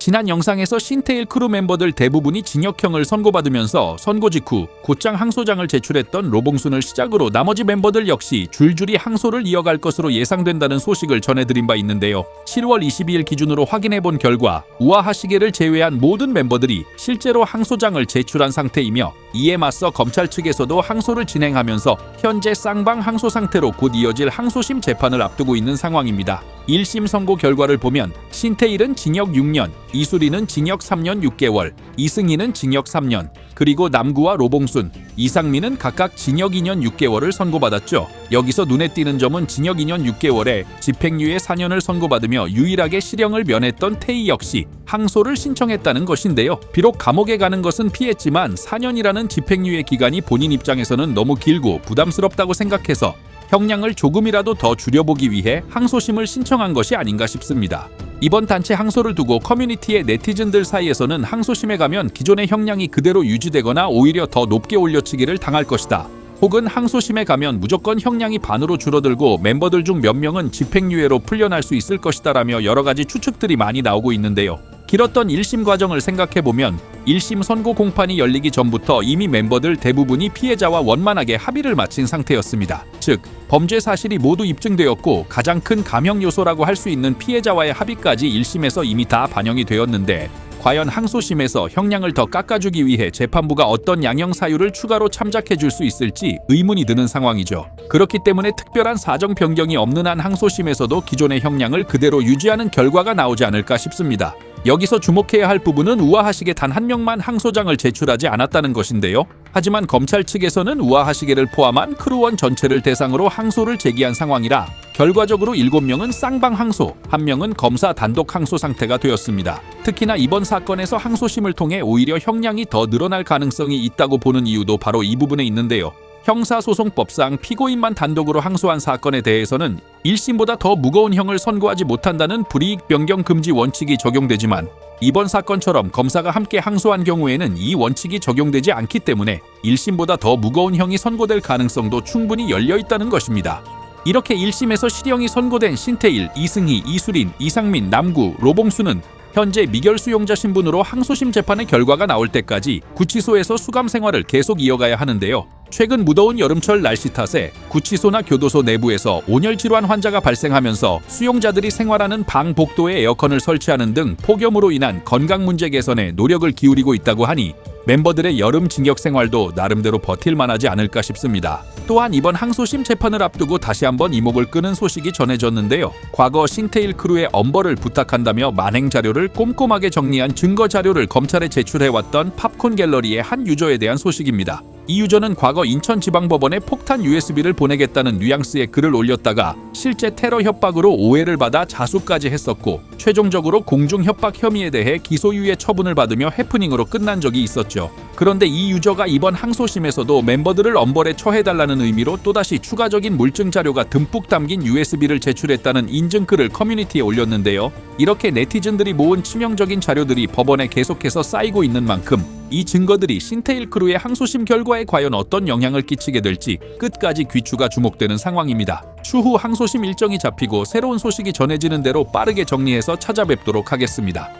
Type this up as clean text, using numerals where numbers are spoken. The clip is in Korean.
지난 영상에서 신테일 크루 멤버들 대부분이 징역형을 선고받으면서 선고 직후 곧장 항소장을 제출했던 로봉순을 시작으로 나머지 멤버들 역시 줄줄이 항소를 이어갈 것으로 예상된다는 소식을 전해드린 바 있는데요. 7월 22일 기준으로 확인해본 결과 우아하시게를 제외한 모든 멤버들이 실제로 항소장을 제출한 상태이며, 이에 맞서 검찰 측에서도 항소를 진행하면서 현재 쌍방 항소 상태로 곧 이어질 항소심 재판을 앞두고 있는 상황입니다. 1심 선고 결과를 보면 신테일은 징역 6년, 이수리는 징역 3년 6개월, 이승희는 징역 3년, 그리고 남구와 로봉순, 이상민은 각각 징역 2년 6개월을 선고받았죠. 여기서 눈에 띄는 점은 징역 2년 6개월에 집행유예 4년을 선고받으며 유일하게 실형을 면했던 태희 역시 항소를 신청했다는 것인데요. 비록 감옥에 가는 것은 피했지만 4년이라는 집행유예 기간이 본인 입장에서는 너무 길고 부담스럽다고 생각해서 형량을 조금이라도 더 줄여보기 위해 항소심을 신청한 것이 아닌가 싶습니다. 이번 단체 항소를 두고 커뮤니티의 네티즌들 사이에서는 항소심에 가면 기존의 형량이 그대로 유지되거나 오히려 더 높게 올려치기를 당할 것이다, 혹은 항소심에 가면 무조건 형량이 반으로 줄어들고 멤버들 중 몇 명은 집행유예로 풀려날 수 있을 것이다라며 여러가지 추측들이 많이 나오고 있는데요. 길었던 1심 과정을 생각해보면 1심 선고 공판이 열리기 전부터 이미 멤버들 대부분이 피해자와 원만하게 합의를 마친 상태였습니다. 즉, 범죄 사실이 모두 입증되었고 가장 큰 감형 요소라고 할 수 있는 피해자와의 합의까지 1심에서 이미 다 반영이 되었는데, 과연 항소심에서 형량을 더 깎아주기 위해 재판부가 어떤 양형 사유를 추가로 참작해 줄 수 있을지 의문이 드는 상황이죠. 그렇기 때문에 특별한 사정 변경이 없는 한 항소심에서도 기존의 형량을 그대로 유지하는 결과가 나오지 않을까 싶습니다. 여기서 주목해야 할 부분은 우아하시게 단 한 명만 항소장을 제출하지 않았다는 것인데요. 하지만 검찰 측에서는 우아하시게를 포함한 크루원 전체를 대상으로 항소를 제기한 상황이라 결과적으로 7명은 쌍방 항소, 1명은 검사 단독 항소 상태가 되었습니다. 특히나 이번 사건에서 항소심을 통해 오히려 형량이 더 늘어날 가능성이 있다고 보는 이유도 바로 이 부분에 있는데요. 형사소송법상 피고인만 단독으로 항소한 사건에 대해서는 1심보다 더 무거운 형을 선고하지 못한다는 불이익 변경 금지 원칙이 적용되지만, 이번 사건처럼 검사가 함께 항소한 경우에는 이 원칙이 적용되지 않기 때문에 1심보다 더 무거운 형이 선고될 가능성도 충분히 열려 있다는 것입니다. 이렇게 1심에서 실형이 선고된 신테일, 이승희, 이수린, 이상민, 남구, 로봉수는 현재 미결 수용자 신분으로 항소심 재판의 결과가 나올 때까지 구치소에서 수감 생활을 계속 이어가야 하는데요. 최근 무더운 여름철 날씨 탓에 구치소나 교도소 내부에서 온열 질환 환자가 발생하면서 수용자들이 생활하는 방 복도에 에어컨을 설치하는 등 폭염으로 인한 건강 문제 개선에 노력을 기울이고 있다고 하니 멤버들의 여름 징역 생활도 나름대로 버틸만하지 않을까 싶습니다. 또한 이번 항소심 재판을 앞두고 다시 한번 이목을 끄는 소식이 전해졌는데요. 과거 신테일 크루의 엄벌을 부탁한다며 만행 자료를 꼼꼼하게 정리한 증거 자료를 검찰에 제출해왔던 팝콘 갤러리의 한 유저에 대한 소식입니다. 이 유저는 과거 인천지방법원에 폭탄 USB를 보내겠다는 뉘앙스의 글을 올렸다가 실제 테러 협박으로 오해를 받아 자수까지 했었고, 최종적으로 공중협박 혐의에 대해 기소유예 처분을 받으며 해프닝으로 끝난 적이 있었죠. 그런데 이 유저가 이번 항소심에서도 멤버들을 엄벌에 처해달라는 의미로 또다시 추가적인 물증 자료가 듬뿍 담긴 USB를 제출했다는 인증글을 커뮤니티에 올렸는데요. 이렇게 네티즌들이 모은 치명적인 자료들이 법원에 계속해서 쌓이고 있는 만큼 이 증거들이 신테일 크루의 항소심 결과에 과연 어떤 영향을 끼치게 될지 끝까지 귀추가 주목되는 상황입니다. 추후 항소심 일정이 잡히고 새로운 소식이 전해지는 대로 빠르게 정리해서 찾아뵙도록 하겠습니다.